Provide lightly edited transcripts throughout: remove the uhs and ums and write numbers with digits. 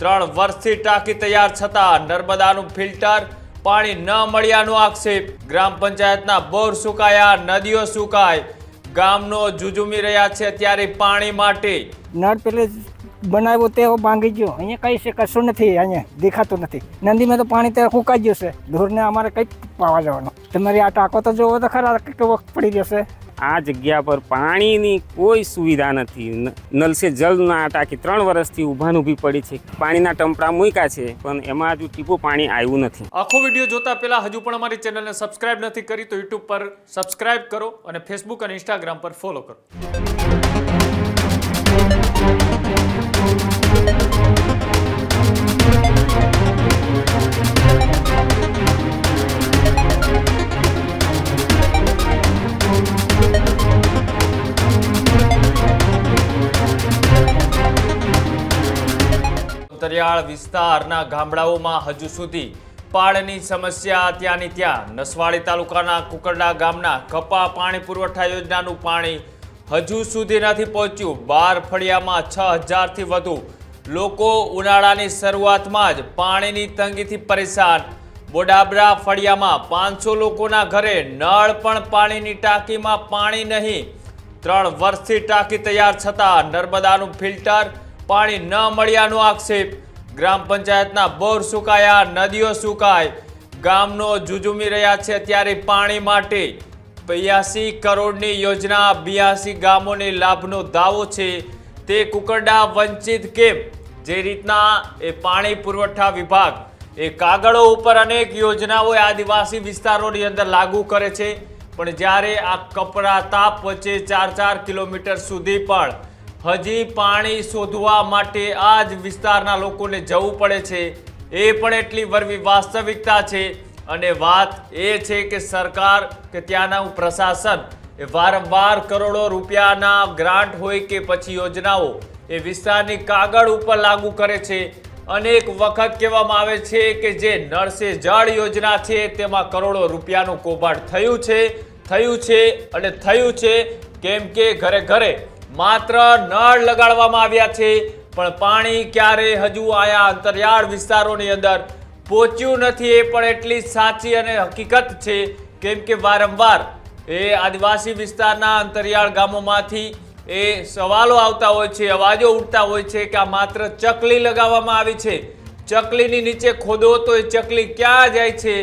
3 વર્ષથી ટાંકી તૈયાર છતાં નર્મદાનું ફિલ્ટર પાણી ન મળ્યાનો આક્ષેપ। ગ્રામ પંચાયતના બોર સુકાયા, નદીઓ સુકાય, ગામનો જુજુમી રહ્યા છે ત્યારે પાણી માટે। નળ પેલે બનાવ્યો તે ભાંગી ગયો, અહીંયા કઈ છે કશું નથી, અહીંયા દેખાતું નથી। નદીમાં તો પાણી તો સુકાઈ ગયું છે, ઢોરને અમારે કઈ પાવા જવાનું? તમારી આ ટાંકો તો જોવો તો ખરા કેવો પડી જશે। આ જગ્યા પર પાણીની કોઈ સુવિધા નથી। નલ સે જલના ટાંકી 3 વર્ષથી ઊભી પડી છે। પાણીના ટંપડા મૂક્યા છે પણ એમાં હજુ ટીપું પાણી આવ્યું નથી। આખો વિડીયો જોતા પહેલા હજુ પણ અમારી ચેનલને સબસ્ક્રાઇબ નથી કરી તો યુટ્યુબ પર સબસ્ક્રાઇબ કરો અને ફેસબુક અને ઇન્સ્ટાગ્રામ પર ફોલો કરો। અંતરિયાળ વિસ્તારના ગામડાઓમાં હજુ સુધી પાણીની સમસ્યા ત્યાંની ત્યાં। નસવાડી તાલુકાના કુકરડા ગામના કપા પાણી પુરવઠા યોજનાનું પાણી હજુ સુધી નથી પહોંચ્યું। 12 ફળિયામાં 6000થી વધુ લોકો ઉનાળાની શરૂઆતમાં જ પાણીની તંગીથી પરેશાન। બોડાબરા ફળિયામાં 500 લોકોના ઘરે નળ પણ પાણીની ટાંકીમાં પાણી નહીં। 3 વર્ષથી ટાંકી તૈયાર છતાં નર્મદાનું ફિલ્ટર પાણી ન મળ્યાનો આક્ષેપ। ગ્રામ પંચાયતના બોર સુકાયા, નદીઓ સુકાય, ગામનો જુજુમી રહ્યા છે ત્યારે પાણી માટે। 82 કરોડની યોજના 82 ગામોને લાભનો દાવો છે તે કુકરડા વંચિત કેમ? જે રીતના એ પાણી પુરવઠા વિભાગ એ કાગળો ઉપર અનેક યોજનાઓ આદિવાસી વિસ્તારોની અંદર લાગુ કરે છે, પણ જ્યારે આ કપરા તાપ વચ્ચે 4-4 કિલોમીટર સુધી પણ હજી પાણી શોધવા માટે આ જ વિસ્તારના લોકોને જવું પડે છે, એ પણ એટલી વરવી વાસ્તવિકતા છે। અને વાત એ છે કે સરકાર કે ત્યાંનું પ્રશાસન એ વારંવાર કરોડો રૂપિયાના ગ્રાન્ટ હોય કે પછી યોજનાઓ એ વિસ્તારની કાગળ ઉપર લાગુ કરે છે। અનેક વખત કહેવામાં આવે છે કે જે નળ સે જળ યોજના છે તેમાં કરોડો રૂપિયાનું કૌભાંડ થયું છે કેમ કે ઘરે ઘરે માત્ર નળ લગાડવામાં આવ્યા છે પણ પાણી ક્યારે હજુ આયા અંતરિયાળ વિસ્તારોની અંદર પહોંચ્યું નથી। એ પણ એટલી સાચી અને હકીકત છે કેમ કે વારંવાર એ આદિવાસી વિસ્તારના અંતરિયાળ ગામોમાંથી એ સવાલો આવતા હોય છે, અવાજો ઉઠતા હોય છે કે આ માત્ર ચકલી લગાવવામાં આવી છે, ચકલીની નીચે ખોદો તો એ ચકલી ક્યાં જાય છે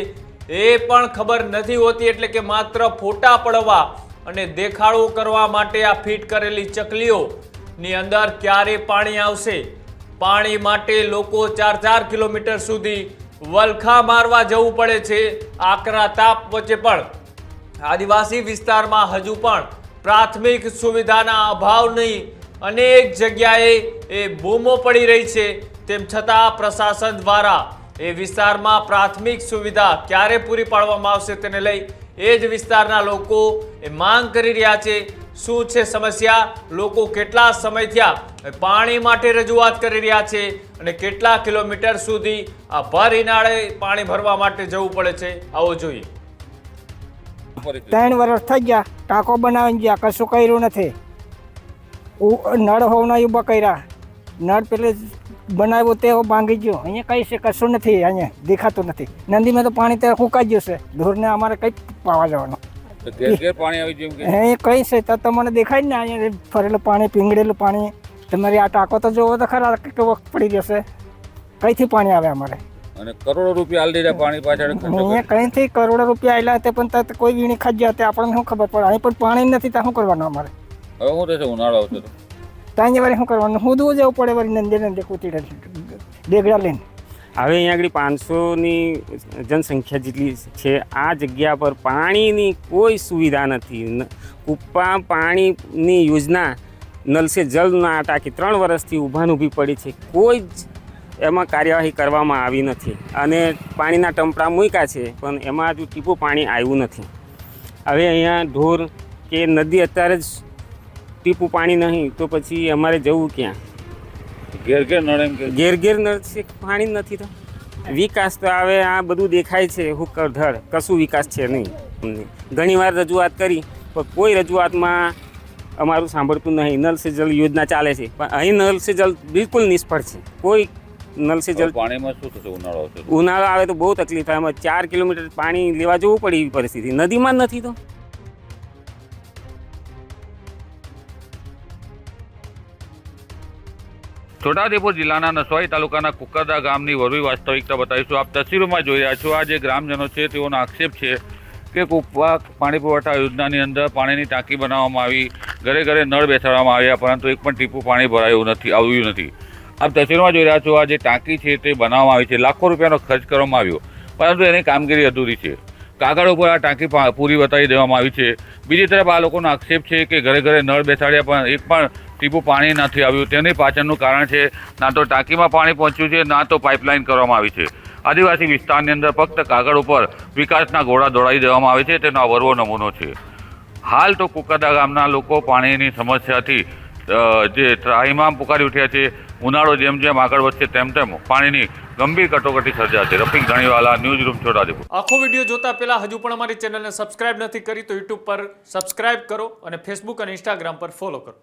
એ પણ ખબર નથી હોતી। એટલે કે માત્ર ફોટા પડવા અને દેખાડો કરવા માટે આ ફિટ કરેલી ચકલીઓની અંદર ક્યારે પાણી આવશે? પાણી માટે લોકો 4-4 કિલોમીટર સુધી વલખા મારવા જવું પડે છે। આકરા તાપ વચ્ચે પણ આદિવાસી વિસ્તારમાં હજુ પણ પ્રાથમિક સુવિધાના અભાવની અનેક જગ્યાએ એ બૂમો પડી રહી છે, તેમ છતાં પ્રશાસન દ્વારા એ વિસ્તારમાં પ્રાથમિક સુવિધા ક્યારે પૂરી પાડવામાં આવશે તેને લઈ એ જ વિસ્તારના લોકો એ માંગ કરી રહ્યા છે। શું છે સમસ્યા? લોકો કેટલા સમયથી પાણી માટે રજૂઆત કરી રહ્યા છે અને કેટલા કિલોમીટર સુધી આ ભર ઉનાળે પાણી ભરવા માટે જવું પડે છે? આવો જોઈએ। 3 વર્ષ થઈ ગયા, ટાંકો બનાવીને ગયા, કશું કર્યું નથી। નળ હોવના ઊભા કર્યા, નળ પેલે બનાવ્યો તે ભાંગી ગયો, અહીંયા કઈ છે કશું નથી, અહીંયા દેખાતું નથી। નદીમાં તો પાણી તો સુકાઈ ગયું છે, ઢોરને અમારે કઈ પાવા જવાનું? અહીંયા કઈ છે તો તમને દેખાય ને, અહીંયા ફરેલું પાણી, પીંગળેલું પાણી। તમારી આ ટાંકો તો જોવો તો ખરા કેવો પડી જશે, કઈથી પાણી આવે અમારે? અને કરોડો રૂપિયા આલી દીધા પાણી પાછળ। અહીંયા કઈથી કરોડો રૂપિયા આવેલા તે પણ કોઈ વીણી ખાઈ ગયા તે આપણને શું ખબર પડે? અહીં પણ પાણી નથી તો શું કરવાનું અમારે? હવે શું થશે ઉનાળો આવશે તો ત્યાં વળી શું કરવાનું? હું જવું પડે વળી નંદે કૂતીડા ડેગડા લઈને। હવે અહીંયા આગળ 500ની જનસંખ્યા જેટલી છે। આ જગ્યા પર પાણીની કોઈ સુવિધા નથી। કુપ્પા પાણીની યોજના નલ સે જલના ટાંકી 3 વર્ષથી ઊભી પડી છે, કોઈ જ એમાં કાર્યવાહી કરવામાં આવી નથી અને પાણીના ટંપડા મૂક્યા છે પણ એમાં હજુ ટીપું પાણી આવ્યું નથી। હવે અહીંયા ઢોર કે નદી અત્યારે જ ટીપું પાણી નહીં તો પછી અમારે જવું ક્યાં? ઘેર નળ એમ કે ઘેર નળ છે, પાણી નથી તો વિકાસ તો હવે આ બધું દેખાય છે હુકરધડ, કશું વિકાસ છે નહીં। ઘણીવાર રજૂઆત કરી પણ કોઈ રજૂઆતમાં અમારું સાંભળતું નહીં। નલ સે જલ યોજના ચાલે છે પણ અહીં નલ સે જલ બિલકુલ નિષ્ફળ છે, કોઈ નલ સે જલ પાણીમાં શું થશે ઉનાળો આવશે તો? ઉનાળો આવે તો બહુ તકલીફ થાય. એમાં 4 કિલોમીટર પાણી લેવા જવું પડે એવી પરિસ્થિતિ. નદીમાં જ નથી તો. છોટાઉદેપુર જિલ્લાના નસવાડી તાલુકાના કુકરદા ગામની વરવી વાસ્તવિકતા બતાવીશું. આપ તસવીરોમાં જોઈ રહ્યા છો. આ જે ગ્રામજનો છે તેઓનો આક્ષેપ છે કે કુપવા પાણી પુરવઠા યોજનાની અંદર પાણીની ટાંકી બનાવવામાં આવી, ઘરે ઘરે નળ બેસાડવામાં આવ્યા, પરંતુ એક પણ ટીપું પાણી ભરાયું નથી, આવ્યું નથી. આપ તસવીરમાં જોઈ રહ્યા છો. આ જે ટાંકી છે તે બનાવવામાં આવી છે, લાખો રૂપિયાનો ખર્ચ કરવામાં આવ્યો, પરંતુ એની કામગીરી અધૂરી છે. કાગળ ઉપર આ ટાંકી પૂરી બતાવી દેવામાં આવી છે. બીજી તરફ આ લોકોનો આક્ષેપ છે કે ઘરે ઘરે નળ બેસાડ્યા પણ એક પણ ટીપું પાણી નથી આવ્યું. તેની પાછળનું કારણ છે ના તો ટાંકીમાં પાણી પહોંચ્યું છે, ના તો પાઇપલાઇન કરવામાં આવી છે. આદિવાસી વિસ્તારની અંદર ફક્ત કાગળ ઉપર વિકાસના ઘોડા દોડાવી દેવામાં આવે છે, તેનો આ વરવો નમૂનો છે. હાલ તો કુકરદા ગામના લોકો પાણીની સમસ્યાથી જે ત્રાહિમામ પુકારી ઉઠ્યા છે. ઉનાળો જેમ જેમ આગળ વધશે તેમ તેમ પાણીની ગંભીર કટોકટી સર્જાશે. Rafiq Dhaniwala, news room, Chhota Udepur. આખો વિડીયો જોતા પહેલા હજુ પણ અમારી ચેનલને સબસ્ક્રાઇબ નથી કરી તો યુટ્યુબ પર સબસ્ક્રાઇબ કરો અને ફેસબુક અને ઇન્સ્ટાગ્રામ પર ફોલો કરો.